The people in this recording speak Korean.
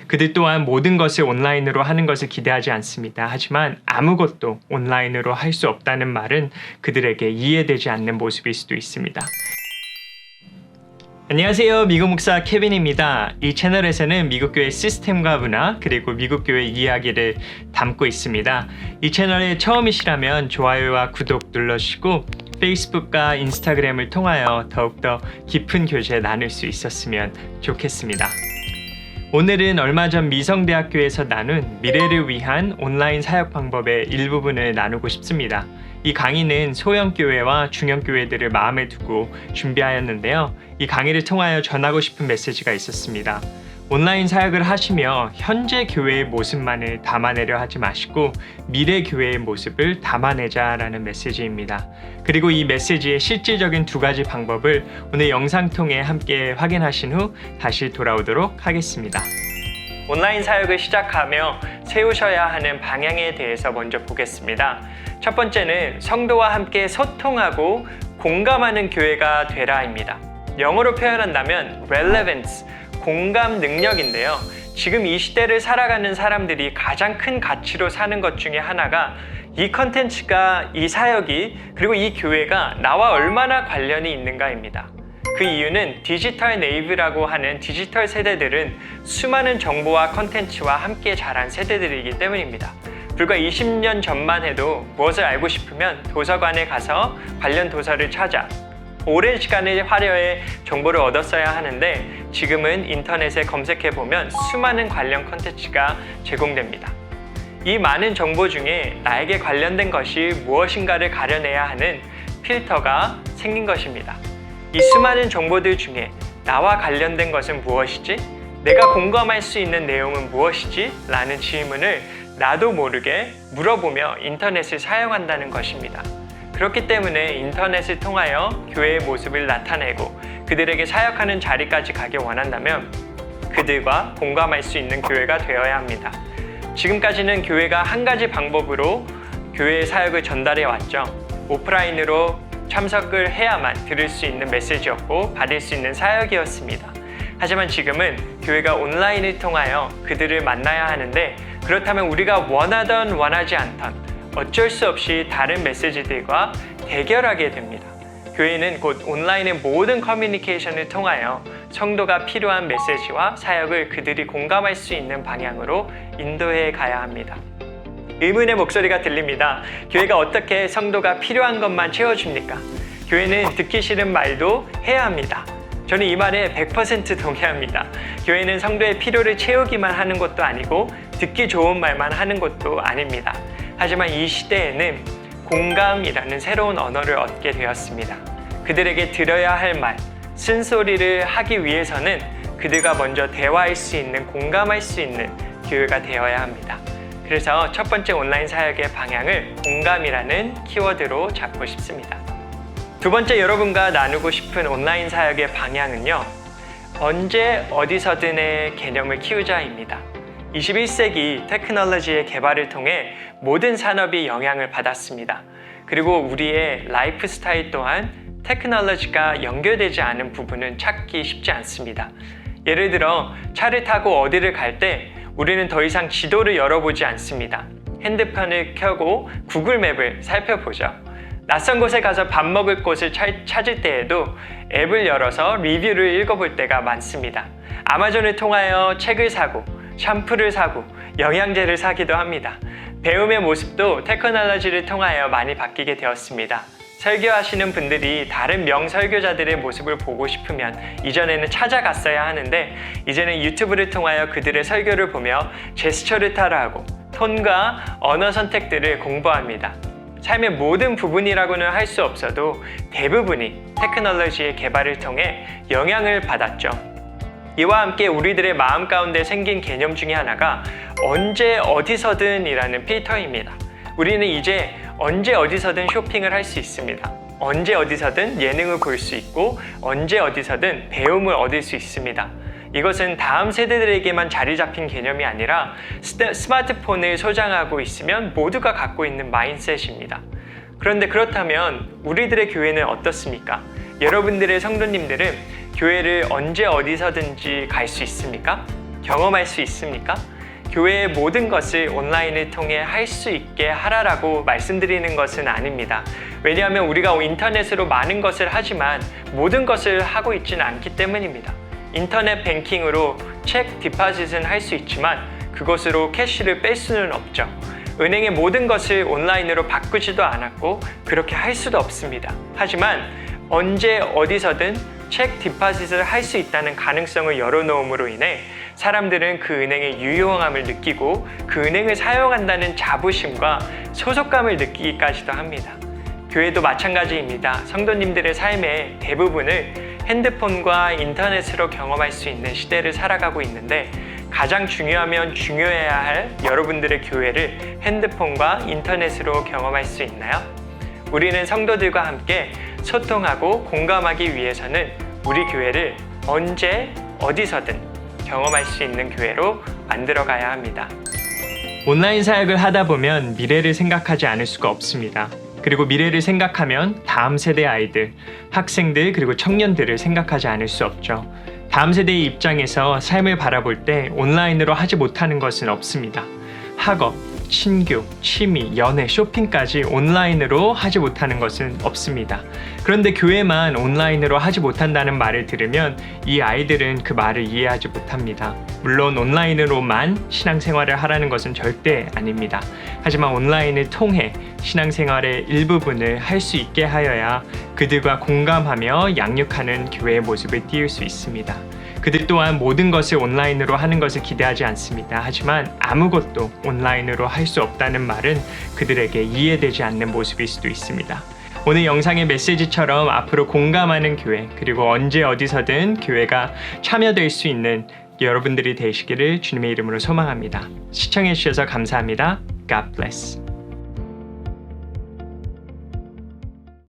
그들 또한 모든 것을 온라인으로 하는 것을 기대하지 않습니다. 하지만 아무것도 온라인으로 할 수 없다는 말은 그들에게 이해되지 않는 모습일 수도 있습니다. 안녕하세요. 미국 목사 케빈입니다. 이 채널에서는 미국 교회 시스템과 문화 그리고 미국 교회 이야기를 담고 있습니다. 이 채널에 처음이시라면 좋아요와 구독 눌러주시고 페이스북과 인스타그램을 통하여 더욱더 깊은 교제 나눌 수 있었으면 좋겠습니다. 오늘은 얼마 전 미성대학교에서 나눈 미래를 위한 온라인 사역 방법의 일부분을 나누고 싶습니다. 이 강의는 소형교회와 중형교회들을 마음에 두고 준비하였는데요. 이 강의를 통하여 전하고 싶은 메시지가 있었습니다. 온라인 사역을 하시며 현재 교회의 모습만을 담아내려 하지 마시고 미래 교회의 모습을 담아내자라는 메시지입니다. 그리고 이 메시지의 실질적인 두 가지 방법을 오늘 영상 통해 함께 확인하신 후 다시 돌아오도록 하겠습니다. 온라인 사역을 시작하며 세우셔야 하는 방향에 대해서 먼저 보겠습니다. 첫 번째는 성도와 함께 소통하고 공감하는 교회가 되라입니다. 영어로 표현한다면 relevance, 공감 능력인데요. 지금 이 시대를 살아가는 사람들이 가장 큰 가치로 사는 것 중에 하나가 이 컨텐츠가, 이 사역이, 그리고 이 교회가 나와 얼마나 관련이 있는가입니다. 그 이유는 디지털 네이브라고 하는 디지털 세대들은 수많은 정보와 컨텐츠와 함께 자란 세대들이기 때문입니다. 불과 20년 전만 해도 무엇을 알고 싶으면 도서관에 가서 관련 도서를 찾아 오랜 시간을 화려해 정보를 얻었어야 하는데 지금은 인터넷에 검색해보면 수많은 관련 컨텐츠가 제공됩니다. 이 많은 정보 중에 나에게 관련된 것이 무엇인가를 가려내야 하는 필터가 생긴 것입니다. 이 수많은 정보들 중에 나와 관련된 것은 무엇이지? 내가 공감할 수 있는 내용은 무엇이지? 라는 질문을 나도 모르게 물어보며 인터넷을 사용한다는 것입니다. 그렇기 때문에 인터넷을 통하여 교회의 모습을 나타내고 그들에게 사역하는 자리까지 가길 원한다면 그들과 공감할 수 있는 교회가 되어야 합니다. 지금까지는 교회가 한 가지 방법으로 교회의 사역을 전달해 왔죠. 오프라인으로 참석을 해야만 들을 수 있는 메시지였고 받을 수 있는 사역이었습니다. 하지만 지금은 교회가 온라인을 통하여 그들을 만나야 하는데 그렇다면 우리가 원하던 원하지 않던 어쩔 수 없이 다른 메시지들과 대결하게 됩니다. 교회는 곧 온라인의 모든 커뮤니케이션을 통하여 성도가 필요한 메시지와 사역을 그들이 공감할 수 있는 방향으로 인도해 가야 합니다. 의문의 목소리가 들립니다. 교회가 어떻게 성도가 필요한 것만 채워줍니까? 교회는 듣기 싫은 말도 해야 합니다. 저는 이 말에 100% 동의합니다. 교회는 성도의 필요를 채우기만 하는 것도 아니고 듣기 좋은 말만 하는 것도 아닙니다. 하지만 이 시대에는 공감이라는 새로운 언어를 얻게 되었습니다. 그들에게 들어야 할 말, 쓴소리를 하기 위해서는 그들과 먼저 대화할 수 있는, 공감할 수 있는 교회가 되어야 합니다. 그래서 첫 번째 온라인 사역의 방향을 공감이라는 키워드로 잡고 싶습니다. 두 번째 여러분과 나누고 싶은 온라인 사역의 방향은요. 언제 어디서든의 개념을 키우자입니다. 21세기 테크놀로지의 개발을 통해 모든 산업이 영향을 받았습니다. 그리고 우리의 라이프 스타일 또한 테크놀로지가 연결되지 않은 부분은 찾기 쉽지 않습니다. 예를 들어 차를 타고 어디를 갈 때 우리는 더 이상 지도를 열어보지 않습니다. 핸드폰을 켜고 구글 맵을 살펴보죠. 낯선 곳에 가서 밥 먹을 곳을 찾을 때에도 앱을 열어서 리뷰를 읽어볼 때가 많습니다. 아마존을 통하여 책을 사고 샴푸를 사고 영양제를 사기도 합니다. 배움의 모습도 테크놀로지를 통하여 많이 바뀌게 되었습니다. 설교하시는 분들이 다른 명설교자들의 모습을 보고 싶으면 이전에는 찾아갔어야 하는데 이제는 유튜브를 통하여 그들의 설교를 보며 제스처를 따라하고 톤과 언어 선택들을 공부합니다. 삶의 모든 부분이라고는 할 수 없어도 대부분이 테크놀로지의 개발을 통해 영향을 받았죠. 이와 함께 우리들의 마음 가운데 생긴 개념 중에 하나가 언제 어디서든 이라는 필터입니다. 우리는 이제 언제 어디서든 쇼핑을 할 수 있습니다. 언제 어디서든 예능을 볼 수 있고 언제 어디서든 배움을 얻을 수 있습니다. 이것은 다음 세대들에게만 자리 잡힌 개념이 아니라 스마트폰을 소장하고 있으면 모두가 갖고 있는 마인드셋입니다. 그런데 그렇다면 우리들의 교회는 어떻습니까? 여러분들의 성도님들은 교회를 언제 어디서든지 갈 수 있습니까? 경험할 수 있습니까? 교회의 모든 것을 온라인을 통해 할 수 있게 하라라고 말씀드리는 것은 아닙니다. 왜냐하면 우리가 인터넷으로 많은 것을 하지만 모든 것을 하고 있지는 않기 때문입니다. 인터넷 뱅킹으로 책 디파짓은 할 수 있지만 그것으로 캐시를 뺄 수는 없죠. 은행의 모든 것을 온라인으로 바꾸지도 않았고 그렇게 할 수도 없습니다. 하지만 언제 어디서든 책 디파짓을 할 수 있다는 가능성을 열어놓음으로 인해 사람들은 그 은행의 유용함을 느끼고 그 은행을 사용한다는 자부심과 소속감을 느끼기까지도 합니다. 교회도 마찬가지입니다. 성도님들의 삶의 대부분을 핸드폰과 인터넷으로 경험할 수 있는 시대를 살아가고 있는데 가장 중요하면 중요해야 할 여러분들의 교회를 핸드폰과 인터넷으로 경험할 수 있나요? 우리는 성도들과 함께 소통하고 공감하기 위해서는 우리 교회를 언제 어디서든 경험할 수 있는 교회로 만들어가야 합니다. 온라인 사역을 하다 보면 미래를 생각하지 않을 수가 없습니다. 그리고 미래를 생각하면 다음 세대 아이들, 학생들 그리고 청년들을 생각하지 않을 수 없죠. 다음 세대의 입장에서 삶을 바라볼 때 온라인으로 하지 못하는 것은 없습니다. 학업, 친교, 취미, 연애, 쇼핑까지 온라인으로 하지 못하는 것은 없습니다. 그런데 교회만 온라인으로 하지 못한다는 말을 들으면 이 아이들은 그 말을 이해하지 못합니다. 물론 온라인으로만 신앙생활을 하라는 것은 절대 아닙니다. 하지만 온라인을 통해 신앙생활의 일부분을 할 수 있게 하여야 그들과 공감하며 양육하는 교회의 모습을 띄울 수 있습니다. 그들 또한 모든 것을 온라인으로 하는 것을 기대하지 않습니다. 하지만 아무것도 온라인으로 할 수 없다는 말은 그들에게 이해되지 않는 모습일 수도 있습니다. 오늘 영상의 메시지처럼 앞으로 공감하는 교회, 그리고 언제 어디서든 교회가 참여될 수 있는 여러분들이 되시기를 주님의 이름으로 소망합니다. 시청해주셔서 감사합니다. God bless.